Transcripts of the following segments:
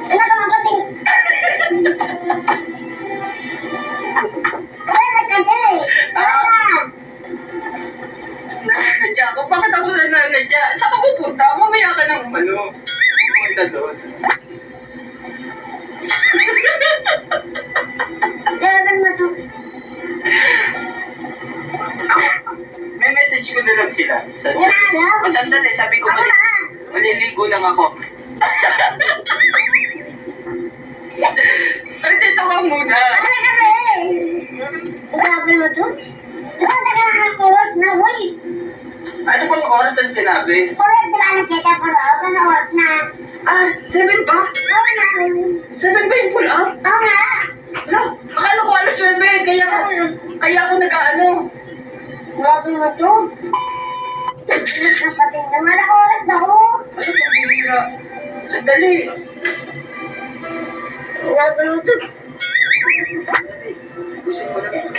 Wala ka mabuting. Wala nagkadya eh. Wala ka. Nanadya ako. Bakit ako nanadya? Saan ka pupunta? Mamaya ka nang pumunta doon. Galaban mo to. May message ko na lang sila. Wala daw. Sandali, sabi ko, Ako na. maliligo lang ako. Ay, dito ka muna. Ano na kami eh. Galaban mo to. Ito na nakakakiwas na boy. Ano bang oras ang sinabi? Correct di ba nakita po loob? Ano oras na? Ah, 7 ba? Oo na. 7 ba yung pull up? Oo nga. Ala, akala ko alas 9, kaya ako nag-ano. Grabe mo to. Napating na nga na oras na ho. Ano bang bihira? Sandali. Grabe mo to. Sandali. Gusin ko na ito.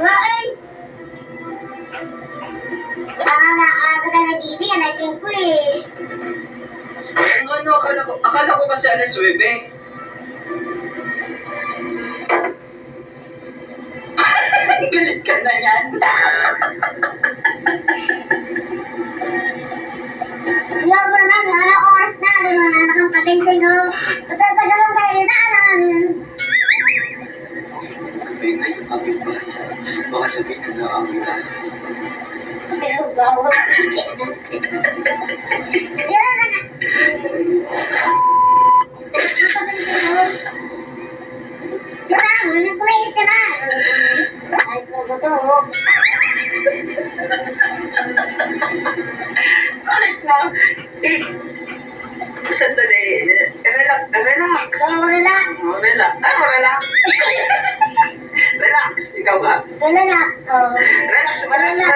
Right. Aga ka nagising, alas 5 eh. Ano, akala ko kasi alas 9. Galit ka na yan. Grabe na, ano oras na, ano na, nakapating-ting ho. Patatagal tayo na, ano. Ay, ngayon, kapit ba? Baka sabihin na ako na. Pero gawa. Yan na. Nakapating-ting ho. Yan na, kumainit ka na. Ay, puto ho. Bakit na? Eh, sandali. Relax. Wala na. Relax. Relax. Ikaw ba? Wala na. Relax. Wala na.